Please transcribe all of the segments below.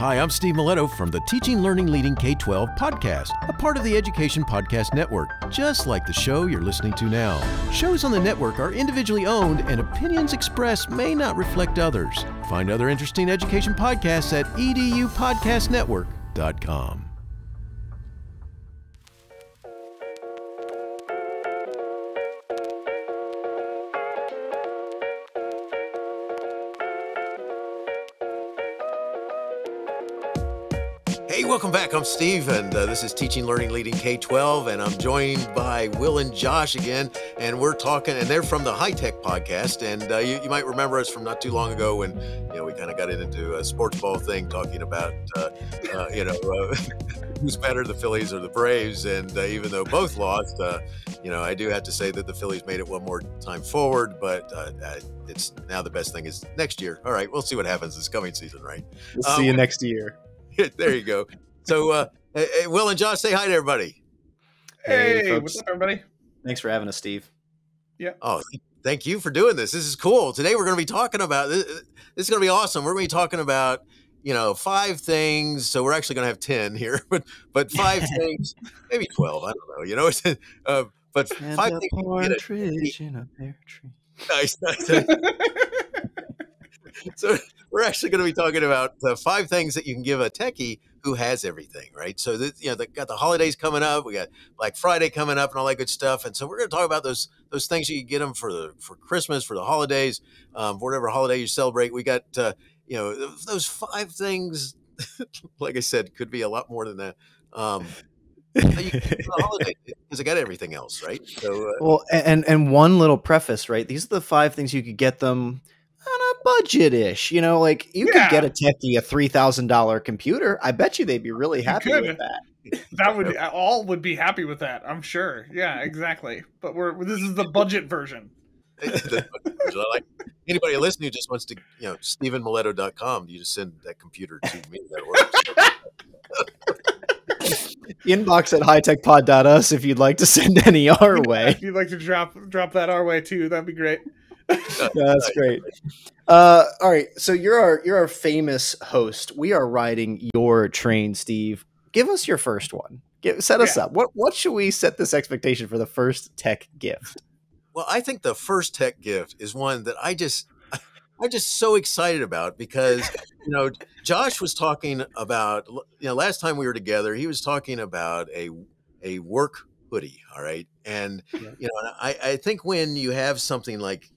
Hi, I'm Steve Miletto from the Teaching, Learning, Leading K-12 podcast, a part of the Education Podcast Network, just like the show you're listening to now. Shows on the network are individually owned, and opinions expressed may not reflect others. Find other interesting education podcasts at edupodcastnetwork.com. Hey, welcome back. I'm Steve, and this is Teaching, Learning, Leading K-12, and I'm joined by Will and Josh again, and we're talking, and they're from the HiTech podcast, and you might remember us from not too long ago when, we kind of got into a sports ball thing, talking about, who's better, the Phillies or the Braves, and even though both lost, I do have to say that the Phillies made it one more time forward, but it's now the best thing is next year. All right, we'll see what happens this coming season, right? We'll see you next year. There you go. So, Will and Josh, say hi to everybody. Hey, what's up, everybody? Thanks for having us, Steve. Yeah. Oh, thank you for doing this. This is cool. Today we're going to be talking about this. This is going to be awesome. We're going to be talking about 5 things. So we're actually going to have 10 here, but 5 things, maybe 12. I don't know. But and 5 a things. partridge in a pear tree. Nice. So we're actually going to be talking about 5 things that you can give a techie who has everything, right? So they got the holidays coming up, we got Black Friday coming up, and all that good stuff. And so we're going to talk about those things you can get them for Christmas, for the holidays, whatever holiday you celebrate. We got those 5 things. Like I said, could be a lot more than that. Holiday because I got everything else, right? So well, and one little preface, right? These are the 5 things you could get them on a budget-ish. You could get a techie a $3,000 computer. I bet you they'd be really happy with that. That would all would be happy with that, I'm sure. Yeah, exactly. But this is the budget version. Like anybody listening who just wants to, StevenMiletto.com, you just send that computer to me. That works. Inbox at hitechpod.us if you'd like to send any our way. If you'd like to drop that our way too, that'd be great. That's great. All right, so you're our famous host. We are riding your train, Steve. Give us your first one. Set us up. What should we set this expectation for the first tech gift? Well, I think the first tech gift is one that I'm just so excited about because Josh was talking about last time we were together. He was talking about a work hoodie. All right, and I think when you have something like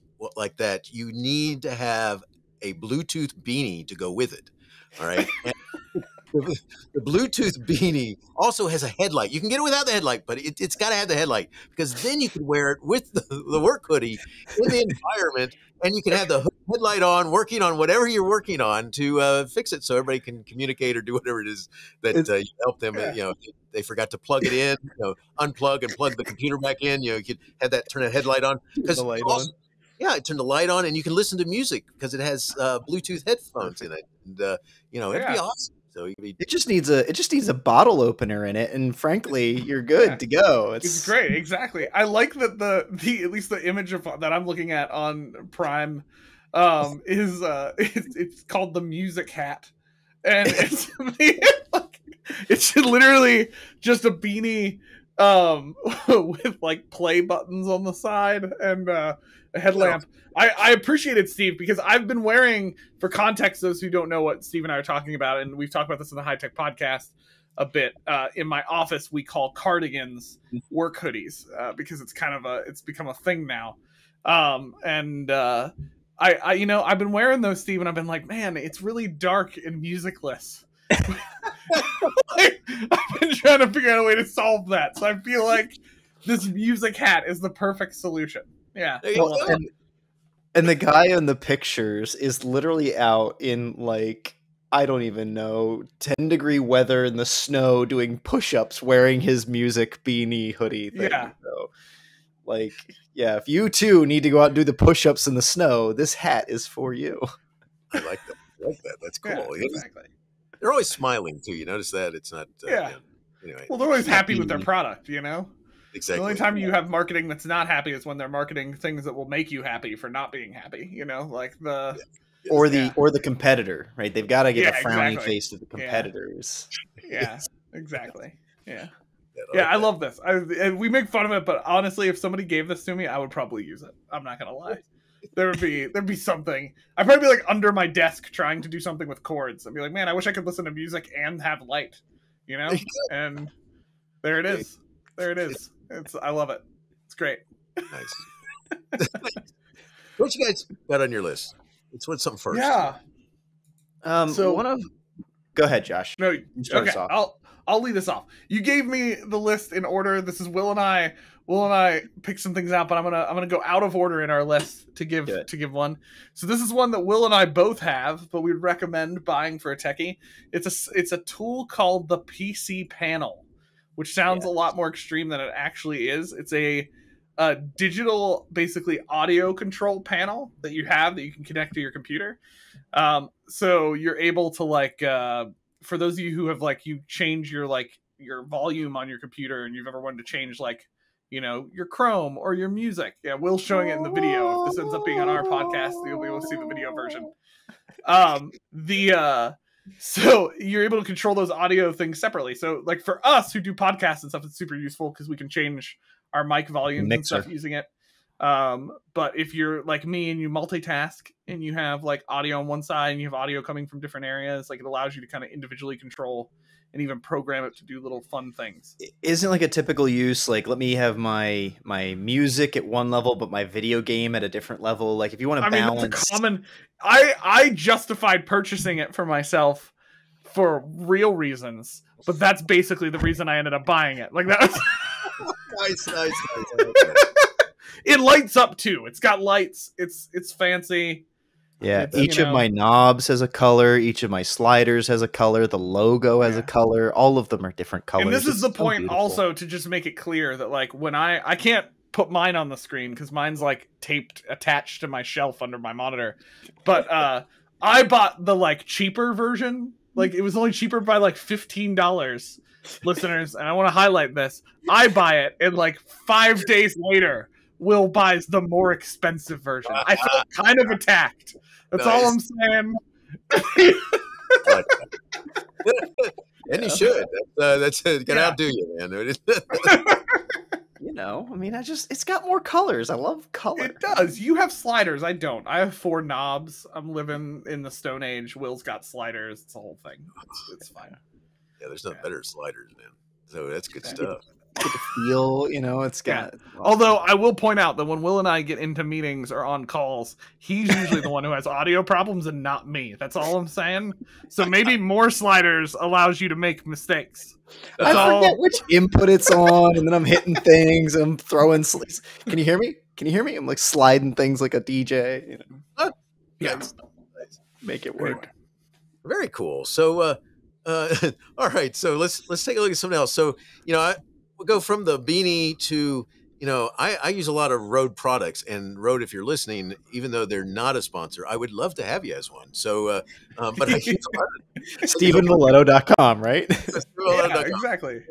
that, you need to have a Bluetooth beanie to go with it. All right. And the Bluetooth beanie also has a headlight. You can get it without the headlight, but it's got to have the headlight because then you can wear it with the work hoodie in the environment, and you can have the headlight on, working on whatever you're working on to fix it so everybody can communicate or do whatever it is that you help them. Yeah. They forgot to plug it in, unplug and plug the computer back in. You could have that turn a headlight on. The light on. Yeah, turn the light on, and you can listen to music because it has Bluetooth headphones in it, and it'd be awesome. So it just needs a bottle opener in it, and frankly, you're good to go. It's great, exactly. I like that the at least the image that I'm looking at on Prime is it's called the music hat, and it's literally just a beanie with play buttons on the side and a headlamp. I appreciate it, Steve, because I've been wearing, for context, those who don't know what Steve and I are talking about, and we've talked about this in the HiTech podcast a bit. In my office, we call cardigans work hoodies because it's it's become a thing now. I've been wearing those, Steve, and I've been like, man, it's really dark and musicless. I've been trying to figure out a way to solve that, so I feel like this music hat is the perfect solution. Yeah. And the guy in the pictures is literally out in I don't even know, 10-degree weather in the snow doing push-ups wearing his music beanie hoodie thing. Yeah. So, if you too need to go out and do the push-ups in the snow, this hat is for you. I like that. That's cool. Yeah, exactly. They're always smiling too. You notice that? It's not. Anyway. Well, they're always happy with their product, Exactly. The only time you have marketing that's not happy is when they're marketing things that will make you happy for not being happy. or the competitor, right? They've got to give a frowning face to the competitors. Yeah, exactly. Yeah. Yeah, I love this. And we make fun of it, but honestly, if somebody gave this to me, I would probably use it. I'm not gonna lie. There'd be something. I'd probably be like under my desk trying to do something with chords. I'd be like, man, I wish I could listen to music and have light, you know? And there it is. There it is. I love it. It's great. Nice. What you guys got on your list? What's something first? Yeah. Go ahead, Josh. No, okay. I'll lead this off. You gave me the list in order. This is Will and I. Will and I picked some things out, but I'm gonna go out of order in our list to give one. So this is one that Will and I both have, but we'd recommend buying for a techie. It's a tool called the PC Panel, which sounds a lot more extreme than it actually is. It's a digital, basically audio control panel that you can connect to your computer. So you're able to for those of you who have you change your volume on your computer and you've ever wanted to change your Chrome or your music. Yeah, Will's showing it in the video. If this ends up being on our podcast, you'll be able to see the video version. So you're able to control those audio things separately. So for us who do podcasts and stuff, it's super useful because we can change our mic volumes and stuff using it. But if you're like me and you multitask and you have audio on one side and you have audio coming from different areas, it allows you to kind of individually control and even program it to do little fun things. Isn't a typical use let me have my music at one level but my video game at a different level? If you want to balance. That's a common. I justified purchasing it for myself for real reasons, but that's basically the reason I ended up buying it. That was nice. It lights up too. It's got lights. It's fancy. Yeah, each of my knobs has a color. Each of my sliders has a color. The logo has a color. All of them are different colors. And this is the point also to just make it clear that when I can't put mine on the screen because mine's taped attached to my shelf under my monitor. But I bought the cheaper version. It was only cheaper by $15, listeners. And I want to highlight this. I buy it and 5 days later, Will buys the more expensive version. I felt kind of attacked. That's all I'm saying. And you should. That's gonna outdo you, man. It's got more colors. I love color. It does. You have sliders. I don't. I have 4 knobs. I'm living in the Stone Age. Will's got sliders. It's a whole thing. It's fine. Yeah, there's no better sliders, man. So that's good stuff. The feel, it's got. Although I will point out that when Will and I get into meetings or on calls, he's usually the one who has audio problems and not me. That's all I'm saying. So maybe more sliders allows you to make mistakes. I forget which input it's on, and then I'm hitting things and I'm throwing. Can you hear me? I'm sliding things like a DJ. Yeah, make it work. Very cool. So, all right. So let's take a look at something else. So we'll go from the beanie to, I use a lot of Rode products, and Rode, if you're listening, even though they're not a sponsor, I would love to have you as one. So, but I use a lot of StevenMiletto.com, right? Yeah, exactly.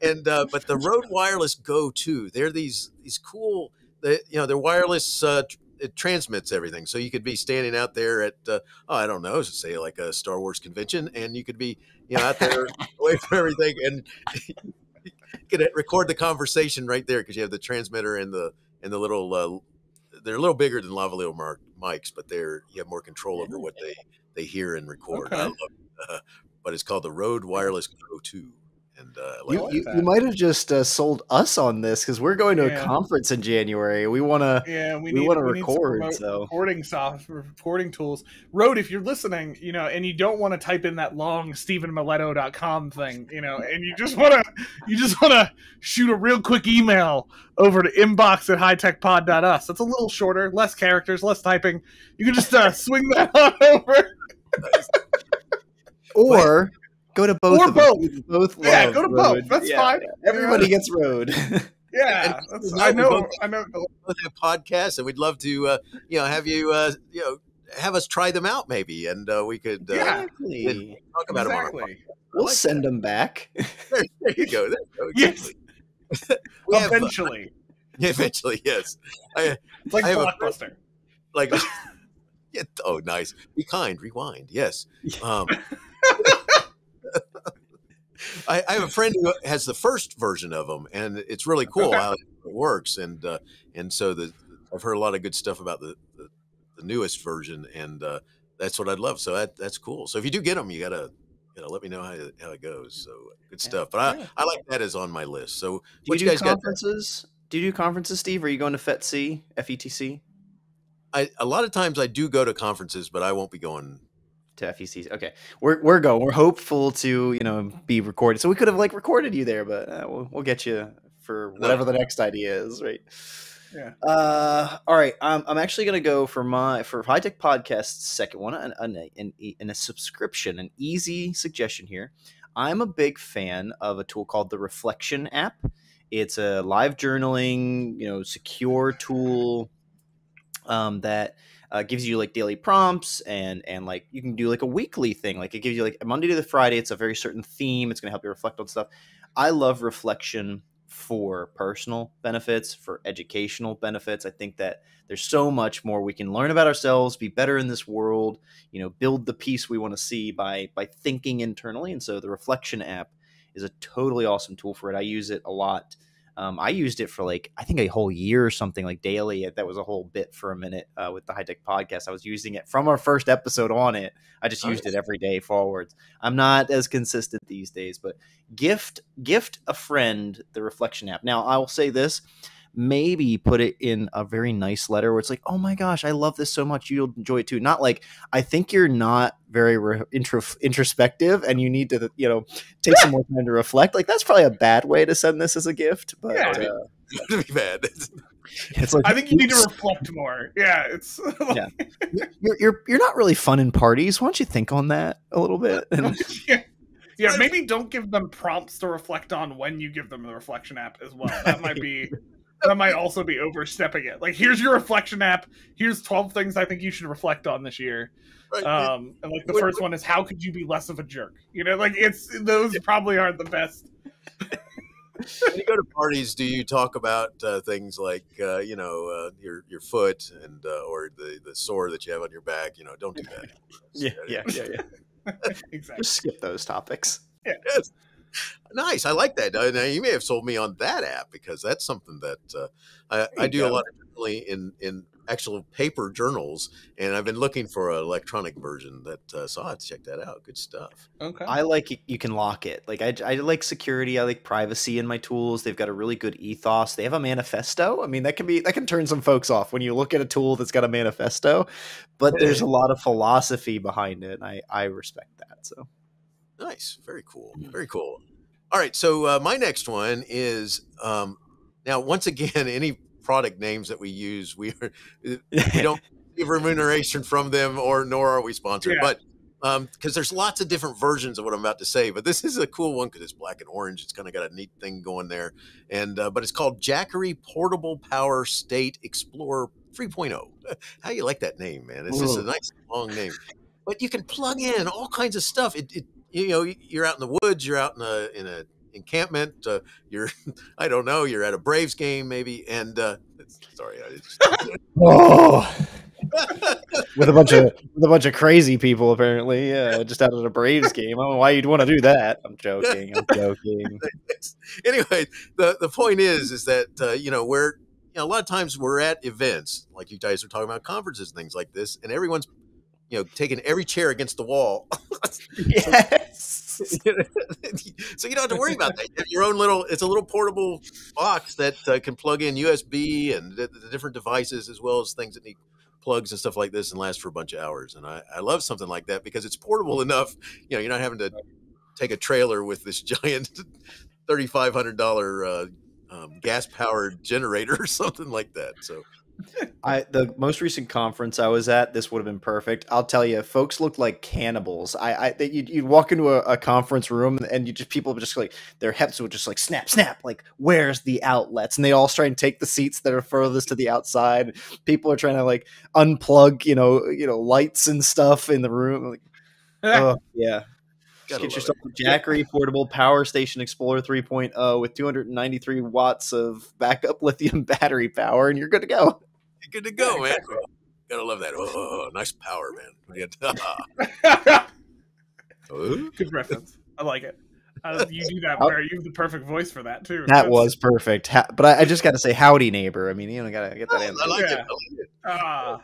And, but the Rode Wireless Go 2, they're these cool, they're wireless, it transmits everything. So you could be standing out there at, I don't know, say a Star Wars convention, and you could be, out there away from everything, and you can record the conversation right there because you have the transmitter and the little. They're a little bigger than lavalier mics, but you have more control over what they hear and record. Okay. I love, but it's called the Rode Wireless Go 2. And you might have just sold us on this because we're going to a conference in January. We want to record. Recording tools. Rode, if you're listening, and you don't want to type in that long StevenMiletto.com thing, and you just want to shoot a real quick email over to inbox@hitechpod.us. That's a little shorter, less characters, less typing. You can just swing that on over. Or go to both. Or both. Both go to Rode. both. That's fine. Everybody gets Rode. Yeah, I know. We both have podcasts, and we'd love to, have you, have us try them out, maybe, and we could talk about them on our podcast. We'll send them back. There you go. Yes. Eventually, yes. It's like Blockbuster. Yeah. Oh, nice. Be kind. Rewind. Yes. Um, I have a friend who has the first version of them, and it's really cool Okay. how it works. And so I've heard a lot of good stuff about the newest version, and that's what I'd love. So that's cool. So if you do get them, you gotta let me know how it goes. So good stuff. But Yeah. I like that as on my list. So Do what you you do guys got? conferences? Do you do conferences, Steve? Are you going to FETC, FETC? A lot of times I do go to conferences, but I won't be going. To FECs. Okay, we're going. We're hopeful to be recorded. So we could have like recorded you there, but we'll get you for whatever the next idea is, right? Yeah. All right. I'm actually gonna go for HiTech Podcast's second one, and a subscription, an easy suggestion here. I'm a big fan of a tool called the Reflection app. It's a live journaling, secure tool that gives you like daily prompts and like you can do like a weekly thing. Like it gives you like a Monday to the Friday. It's a very certain theme. It's going to help you reflect on stuff. I love Reflection for personal benefits, for educational benefits. I think that there's so much more we can learn about ourselves, be better in this world, build the peace we want to see by thinking internally. And so the Reflection app is a totally awesome tool for it. I use it a lot. I used it for like, I think a whole year or something, like daily. That was a whole bit for a minute with the HiTech Podcast. I was using it from our first episode on it. I just used it every day forwards. I'm not as consistent these days, but gift a friend the Reflection app. Now, I will say this. Maybe put it in a very nice letter where it's like, oh my gosh, I love this so much. You'll enjoy it too. Not like, I think you're not very introspective and you need to, take some more time to reflect. Like that's probably a bad way to send this as a gift, but It'd be bad. It's like, I think you need to reflect more. Yeah. It's like, you're not really fun in parties. Why don't you think on that a little bit? yeah, maybe don't give them prompts to reflect on when you give them the Reflection app as well. That might also be overstepping it. Like, here's your Reflection app. Here's 12 things I think you should reflect on this year. Right. And like the first one is how could you be less of a jerk? Like those probably aren't the best. When you go to parties, do you talk about things like your foot and or the sore that you have on your back? Don't do that. Yeah. Exactly. Just skip those topics. Yeah. Yes. Nice. I like that. Now, you may have sold me on that app because that's something that I do a lot of in actual paper journals, and I've been looking for an electronic version so I'll have to check that out. Good stuff. Okay. I like it. You can lock it. Like I like security. I like privacy in my tools. They've got a really good ethos. They have a manifesto. I mean, that can turn some folks off when you look at a tool that's got a manifesto, but there's a lot of philosophy behind it. And I respect that. So nice. Very cool. Very cool. All right. So my next one is now once again, any product names that we use, we don't give remuneration from them, nor are we sponsored. Yeah. But because there's lots of different versions of what I'm about to say, but this is a cool one because it's black and orange. It's kind of got a neat thing going there, and but it's called Jackery Portable Power State Explorer 3.0. How you like that name, man? It's just a nice long name, but you can plug in all kinds of stuff. You're out in the woods, you're out in a encampment, I don't know, you're at a Braves game maybe, and sorry, with a bunch of crazy people apparently, just out at a Braves game. I don't know why you'd want to do that. I'm joking. Anyway, the point is that we're a lot of times we're at events like you guys are talking about, conferences and things like this, and everyone's taking every chair against the wall. Yes. So you don't have to worry about that. You have your own it's a little portable box that can plug in USB and the different devices, as well as things that need plugs and stuff like this, and last for a bunch of hours. And I love something like that because it's portable enough. You're not having to take a trailer with this giant $3,500 gas powered generator or something like that. So the most recent conference I was at, this would have been perfect. I'll tell you, folks looked like cannibals. You'd walk into a conference room and people would just like, their hips would just like snap, like, where's the outlets? And they all try and take the seats that are furthest to the outside. People are trying to like unplug, lights and stuff in the room. Like, oh yeah. Just get yourself a Jackery Portable Power Station Explorer 3.0 with 293 watts of backup lithium battery power, and you're good to go. You're good to go, man. Gotta love that. Oh, nice power, man. Good reference. I like it. You do that where you have the perfect voice for that too. That was perfect. But I just got to say, howdy, neighbor. I mean, gotta get that in. I like it.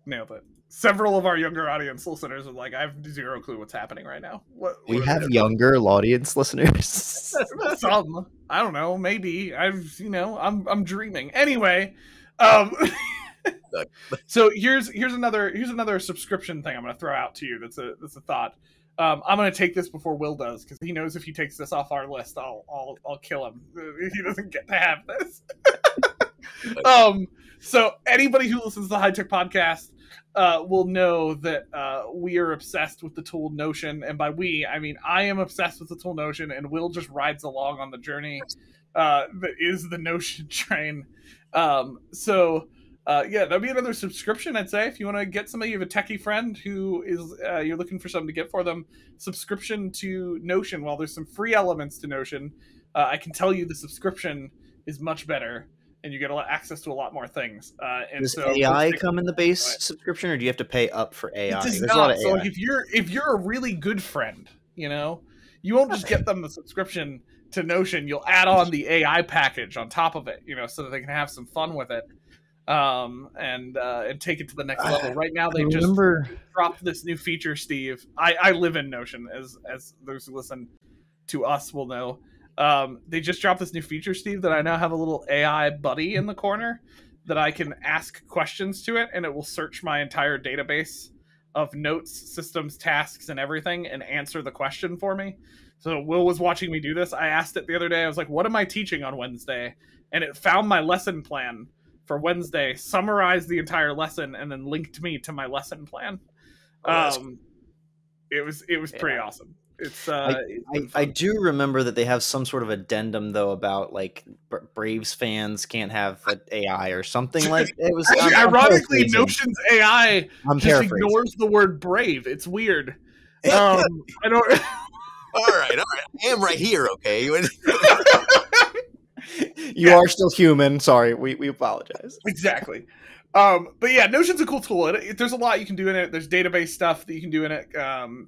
Nailed it. Several of our younger audience listeners are like, I have zero clue what's happening right now. We have younger audience listeners. Some, I don't know, maybe. I'm dreaming. Anyway, so here's another subscription thing I'm going to throw out to you. That's a thought. I'm going to take this before Will does, because he knows if he takes this off our list, I'll kill him if he doesn't get to have this. So anybody who listens to the HiTech podcast will know that we are obsessed with the tool Notion, and by we, I mean I am obsessed with the tool Notion, and Will just rides along on the journey that is the Notion train. Yeah, that'd be another subscription, I'd say. If you want to get somebody, you have a techie friend who is you're looking for something to get for them, subscription to Notion. While there's some free elements to Notion, I can tell you the subscription is much better, and you get access to a lot more things. Does AI come in the base subscription, or do you have to pay up for AI? There's a lot of AI. So like if you're a really good friend, you won't just get them the subscription to Notion. You'll add on the AI package on top of it, so that they can have some fun with it. And take it to the next level. Right now, they just dropped this new feature, Steve. I live in Notion, as those who listen to us will know. They just dropped this new feature, Steve, that I now have a little AI buddy in the corner that I can ask questions to it, and it will search my entire database of notes, systems, tasks, and everything, and answer the question for me. So Will was watching me do this. I asked it the other day. I was like, what am I teaching on Wednesday? And it found my lesson plan for Wednesday, summarized the entire lesson, and then linked me to my lesson plan. It was pretty awesome. It's I do remember that they have some sort of addendum though about like Braves fans can't have an AI or something like it was. Actually, ironically, Notion's AI just ignores the word brave. It's weird. I don't. All right. I am right here. Okay. You are still human. Sorry, we apologize. Exactly. But yeah, Notion's a cool tool. There's a lot you can do in it. There's database stuff that you can do in it.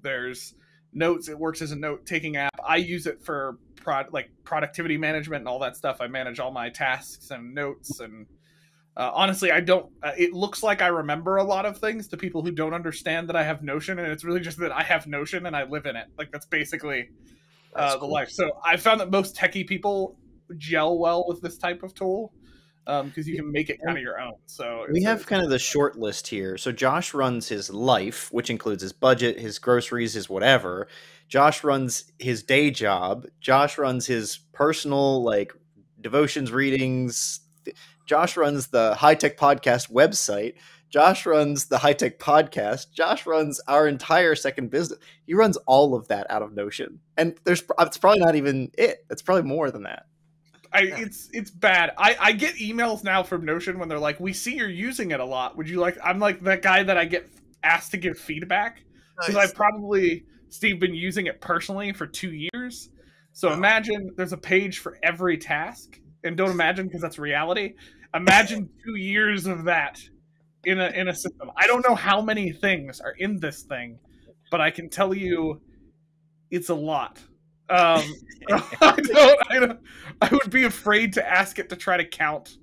There's notes. It works as a note-taking app. I use it for productivity management and all that stuff. I manage all my tasks and notes. And honestly, I don't. It looks like I remember a lot of things to people who don't understand that I have Notion, and it's really just that I have Notion and I live in it. Like that's basically the life. So I found that most techie people gel well with this type of tool because you can make it kind of your own. So we have kind of the short list here. So Josh runs his life, which includes his budget, his groceries, his whatever. Josh runs his day job. Josh runs his personal devotions, readings. Josh runs the HiTech podcast website. Josh runs the HiTech podcast. Josh runs our entire second business. He runs all of that out of Notion, and it's probably not even it. It's probably more than that. It's bad. I get emails now from Notion when they're like, we see you're using it a lot. Would you like, I'm like that guy that I get asked to give feedback because I've probably, Steve, been using it personally for 2 years. So imagine there's a page for every task, and don't imagine because that's reality. Imagine 2 years of that in a system. I don't know how many things are in this thing, but I can tell you it's a lot. I would be afraid to ask it to try to count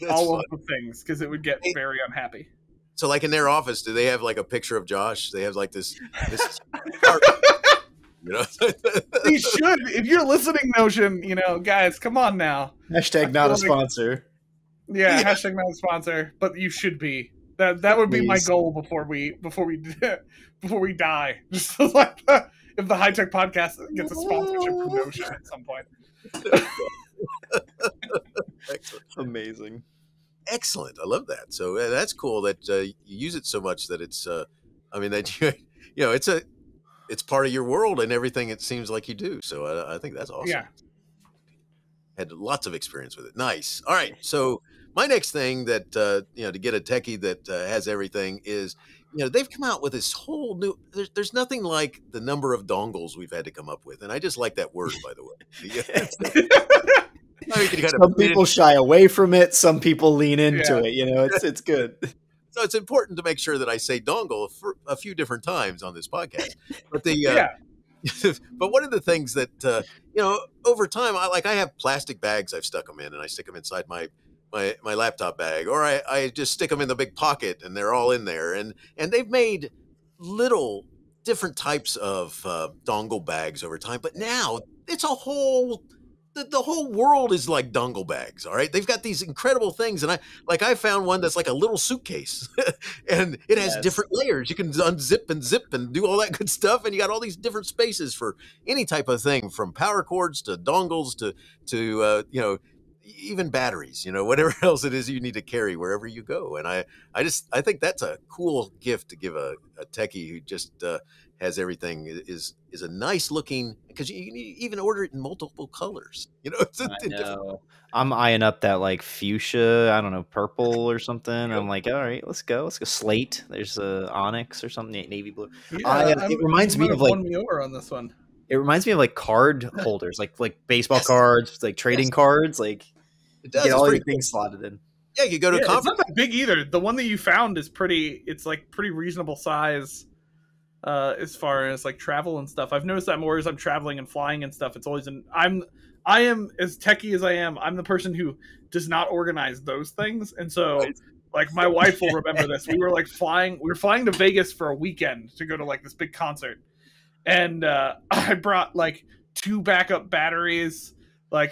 all of the things because it would get very unhappy. So like in their office, do they have like a picture of Josh? They have like this They should. If you're listening, Notion, guys, come on now. Hashtag not a sponsor. Yeah, hashtag not a sponsor, but you should be. That would be my goal before we die. Just like if the HiTech podcast gets a sponsorship from Notion at some point. Amazing. Excellent. I love that. So that's cool that you use it so much that it's, it's part of your world and everything it seems like you do. So I think that's awesome. Yeah. Had lots of experience with it. Nice. All right. So my next thing that, to get a techie that has everything is, they've come out with this whole new, there's nothing like the number of dongles we've had to come up with. And I just like that word, by the way. Some people shy away from it. Some people lean into it. It's good. So it's important to make sure that I say dongle for a few different times on this podcast. But the Yeah. but one of the things that over time, I have plastic bags I've stuck them in, and I stick them inside my laptop bag, or I just stick them in the big pocket, and they're all in there. And they've made little different types of dongle bags over time, but now it's a whole. The whole world is like dongle bags. All right, they've got these incredible things, and I found one that's like a little suitcase, and it has different layers. You can unzip and zip and do all that good stuff, and you got all these different spaces for any type of thing, from power cords to dongles to even batteries. Whatever else it is you need to carry wherever you go. And I think that's a cool gift to give a techie who just has everything. Is a nice looking, because you can even order it in multiple colors. I know. I'm eyeing up that like fuchsia, I don't know, purple or something. I'm like, all right, let's go slate. There's a onyx or something, navy blue. It reminds me of like on this one. It reminds me of like card holders, like baseball cards, like trading cards. Like it does. Get all your things slotted in. Yeah, you go to a conference. It's not that big either. The one that you found is pretty reasonable size as far as like travel and stuff. I've noticed that more as I'm traveling and flying and stuff. It's always I am as techie as I am. I'm the person who does not organize those things. And so like my wife will remember this. We were flying to Vegas for a weekend to go to like this big concert. And I brought like 2 backup batteries. Will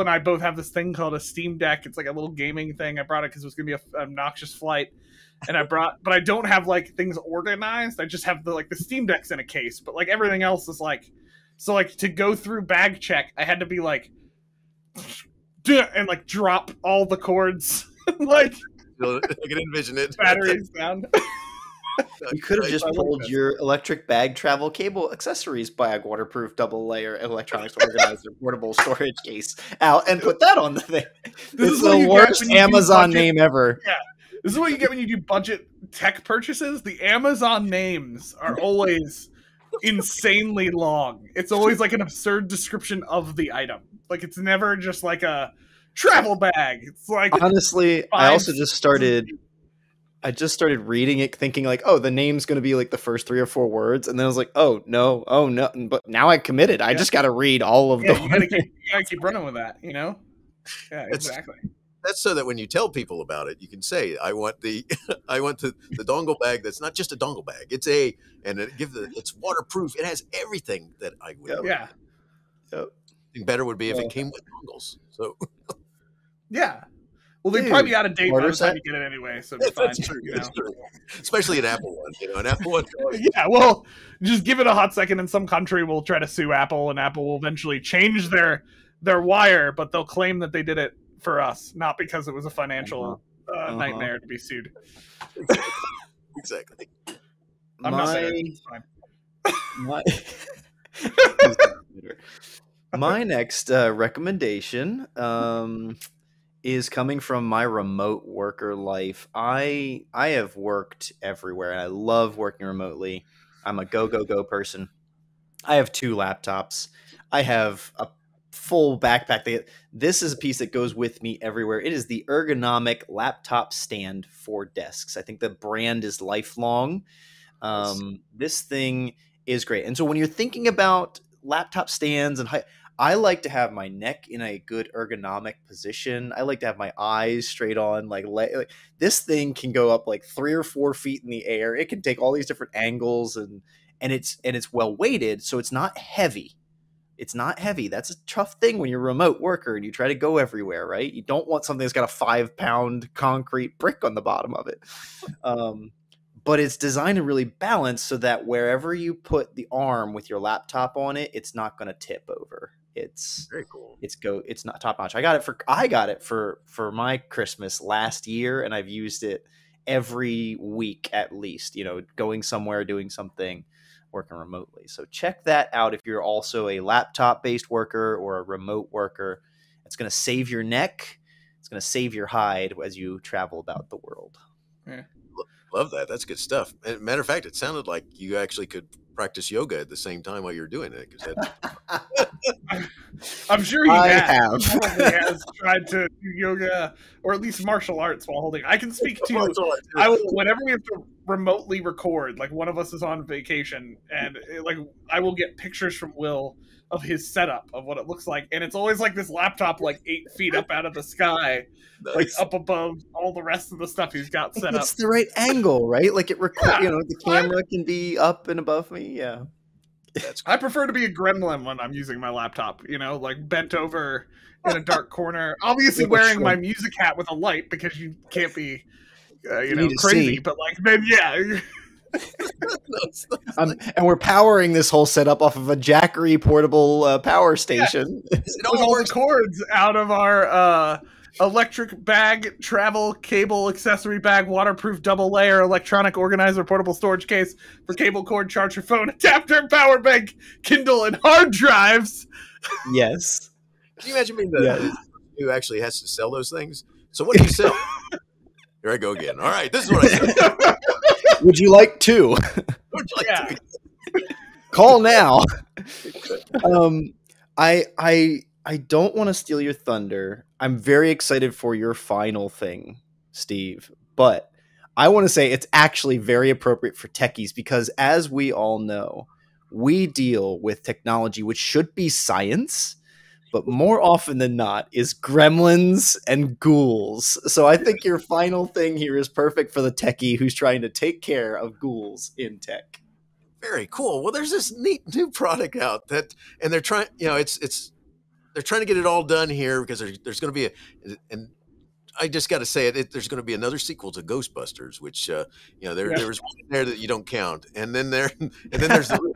and I both have this thing called a Steam Deck. It's like a little gaming thing. I brought it because it was going to be an obnoxious flight. And but I don't have like things organized. I just have the Steam Deck's in a case, but like everything else is to go through bag check, I had to be and drop all the cords. I can envision it. Batteries down. You could have just pulled your electric bag travel cable accessories bag waterproof double layer electronics organizer portable storage case out and put that on the thing. This is the worst Amazon name ever. Yeah. This is what you get when you do budget tech purchases. The Amazon names are always insanely long. It's always like an absurd description of the item. Like it's never just like a travel bag. It's like, honestly, I just started reading it thinking like, oh, the name's going to be like the first 3 or 4 words. And then I was like, oh no. But now I committed. I just got to read all of them. You gotta keep running with that, Yeah, exactly. That's so that when you tell people about it, you can say, I want the dongle bag that's not just a dongle bag. It's waterproof. It has everything that I would. Yeah. I think better would be if it came with dongles. So yeah. Well, they'd probably be out of date by the time you get it anyway, so it's fine. That's true. Especially an Apple one, an Apple one. Yeah, well, just give it a hot second, and some country will try to sue Apple, and Apple will eventually change their wire, but they'll claim that they did it for us, not because it was a financial nightmare to be sued. Exactly. I'm not saying it's fine. My next recommendation is coming from my remote worker life. I have worked everywhere, and I love working remotely. I'm a go person. I have 2 laptops. I have a full backpack. This is a piece that goes with me everywhere. It is the ergonomic laptop stand for desks. I think the brand is Lifelong. This thing is great. And so when you're thinking about laptop stands and I like to have my neck in a good ergonomic position. I like to have my eyes straight on. Like this thing can go up like 3 or 4 feet in the air. It can take all these different angles, and it's well weighted, so it's not heavy. It's not heavy. That's a tough thing when you're a remote worker and you try to go everywhere, right? You don't want something that's got a 5-pound concrete brick on the bottom of it. But it's designed to really balance so that wherever you put the arm with your laptop on it, it's not going to tip over. It's very cool. It's not top notch. I got it for my Christmas last year, and I've used it every week at least, going somewhere, doing something, working remotely. So check that out if you're also a laptop based worker or a remote worker. It's going to save your neck. It's going to save your hide as you travel about the world. Yeah. Love that. That's good stuff. And matter of fact, it sounded like you actually could practice yoga at the same time while you're doing it. I'm sure he have. probably has tried to do yoga or at least martial arts while holding. I can speak to. I will, whenever we have to remotely record, like one of us is on vacation, and like I will get pictures from Will of his setup of what it looks like, and it's always like this laptop like 8 feet up out of the sky, Nice. like up above all the rest of the stuff he's got set up. It's the right angle, right? Like it record, the camera can be up and above me. Yeah. I prefer to be a gremlin when I'm using my laptop, like bent over in a dark corner, obviously wearing my music hat with a light because you can't be, crazy, but like, then yeah. And we're powering this whole setup off of a Jackery portable power station. It all the cords out of our electric bag, travel cable accessory bag, waterproof double layer electronic organizer, portable storage case for cable cord, charger, phone, adapter, power bank, Kindle, and hard drives. Yes. Can you imagine being the who actually has to sell those things? So what do you sell? Here I go again. All right, this is what I sell. Would you like to? Call now. I don't want to steal your thunder. I'm very excited for your final thing, Steve. But I want to say it's actually very appropriate for techies because, as we all know, we deal with technology which should be science, but more often than not is gremlins and ghouls. So I think your final thing here is perfect for the techie who's trying to take care of ghouls in tech. Very cool. Well, there's this neat new product out and they're trying, they're trying to get it all done here because there's going to be and I just got to say there's going to be another sequel to Ghostbusters, which, there was one in there that you don't count. And then there's the,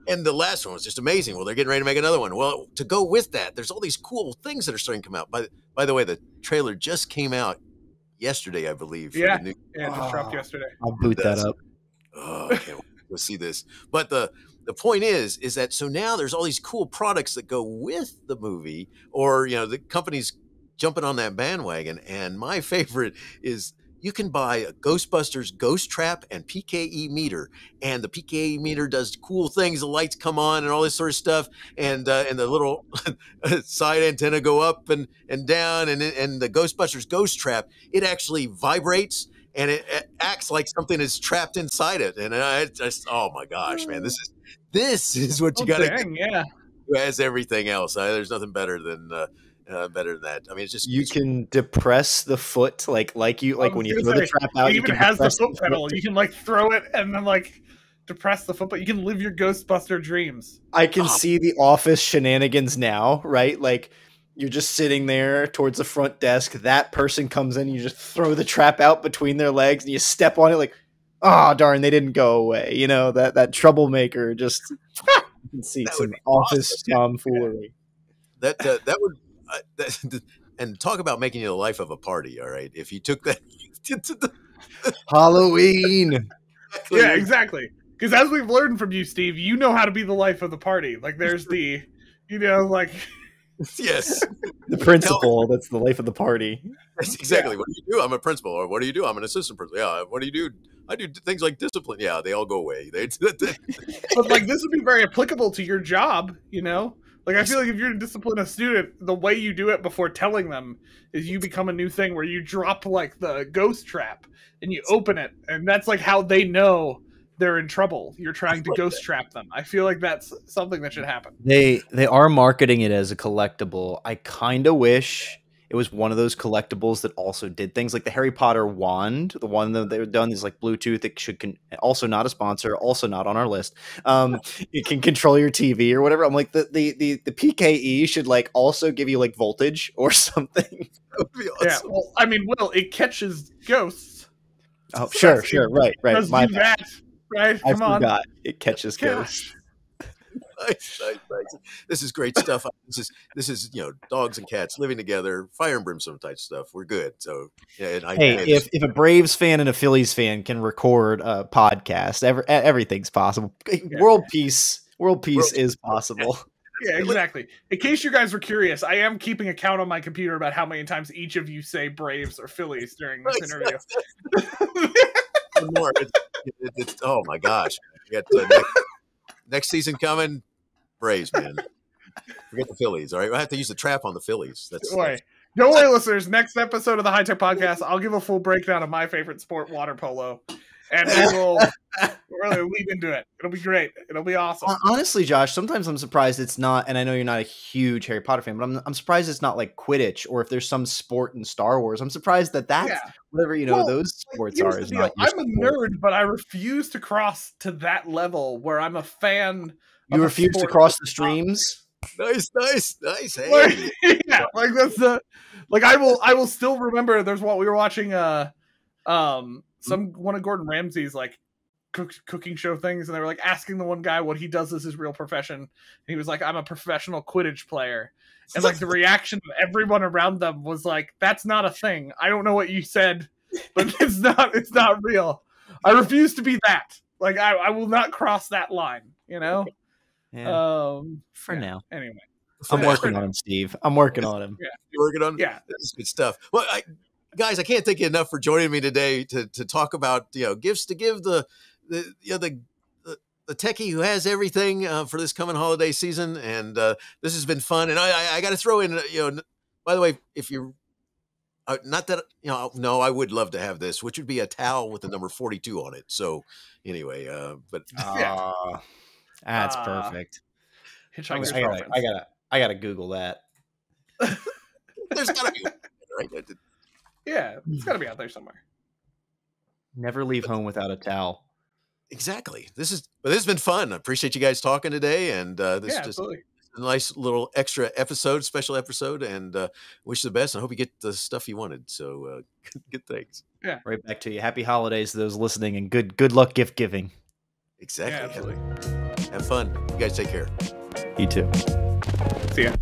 and the last one was just amazing. Well, they're getting ready to make another one. Well, to go with that, there's all these cool things that are starting to come out. By the way, the trailer just came out yesterday, I believe. It just dropped yesterday. I'll boot that up. Oh, I can't wait to go see this. But the point is that so now there's all these cool products that go with the movie, or the company's jumping on that bandwagon. And my favorite is you can buy a Ghostbusters ghost trap and PKE meter, and the PKE meter does cool things. The lights come on and all this sort of stuff, and the little side antenna go up and down, and the Ghostbusters ghost trap, it actually vibrates and it acts like something is trapped inside it. And I just, oh my gosh, man, this is what you got to do. Yeah, as everything else. There's nothing better than that. I mean, it's just you can depress the foot like when you throw the trap out. It even has the foot pedal. You can like throw it and then like depress the foot, but you can live your Ghostbuster dreams. I can see the office shenanigans now, right? Like you're just sitting there towards the front desk. That person comes in, you just throw the trap out between their legs, and you step on it like, oh darn, they didn't go away. That troublemaker just. You can see some office tomfoolery. That would. And talk about making you the life of a party. All right, if you took that to the Halloween. Yeah, exactly. Because as we've learned from you, Steve, you know how to be the life of the party. Like there's the, yes, the principal. That's the life of the party. That's exactly what do you do? I'm a principal. Or what do you do? I'm an assistant principal. Yeah. What do you do? I do things like discipline. Yeah, they all go away. But like this would be very applicable to your job. Like, I feel like if you're to discipline a student, the way you do it before telling them is you become a new thing where you drop, like, the ghost trap and you open it. And that's, like, how they know they're in trouble. You're trying to ghost trap them. I feel like that's something that should happen. They are marketing it as a collectible. I kind of wish it was one of those collectibles that also did things like the Harry Potter wand. The one that they've done is like Bluetooth. It also not a sponsor, also not on our list. It can control your TV or whatever. I'm like the PKE should like also give you like voltage or something. That would be awesome. Yeah, well, I mean, it catches ghosts. Oh, sure, right. Does do that, right? Come on. Forgot. It catches ghosts. Nice. This is great stuff. This is dogs and cats living together, fire and brimstone type stuff. We're good. So if a Braves fan and a Phillies fan can record a podcast, everything's possible. Yeah. World peace is possible. Yeah, exactly. In case you guys were curious, I am keeping a count on my computer about how many times each of you say Braves or Phillies during this interview. More. It's oh my gosh. We got next season coming. Braves, man. Forget the Phillies. All right, I have to use the trap on the Phillies. Don't worry, listeners. Next episode of the HiTech Podcast, I'll give a full breakdown of my favorite sport, water polo, and we will really lead into it. It'll be great. It'll be awesome. Honestly, Josh, sometimes I'm surprised it's not. And I know you're not a huge Harry Potter fan, but I'm surprised it's not like Quidditch or if there's some sport in Star Wars. I'm surprised that's whatever those sports are. Is not. I'm a nerd, but I refuse to cross to that level where I'm a fan. You refuse to cross the streams. Nice. Hey. Like that's the I will still remember. There's what we were watching. One of Gordon Ramsay's like cooking show things, and they were like asking the one guy what he does as his real profession. And he was like, "I'm a professional Quidditch player." And like the reaction of everyone around them was like, "That's not a thing. I don't know what you said, but it's not real. I refuse to be that. Like I will not cross that line. You know." Yeah. For now. Anyway. I'm working on him, Steve. I'm working on him. Yeah. You're working on him? Yeah. That's good stuff. Well, guys, I can't thank you enough for joining me today to talk about, gifts to give the techie who has everything for this coming holiday season. And this has been fun. And I got to throw in, by the way, if you're not that, no, I would love to have this, which would be a towel with the number 42 on it. So anyway, but that's perfect. I gotta Google that. There's gotta be, right? Yeah, it's gotta be out there somewhere. Never leave home without a towel. Exactly. This has been fun. I appreciate you guys talking today, and this is just absolutely. A nice little extra episode, special episode, and wish you the best. I hope you get the stuff you wanted. So good things. Yeah. Right back to you. Happy holidays to those listening, and good luck gift giving. Exactly. Yeah, absolutely. Have fun. You guys take care. You too. See ya.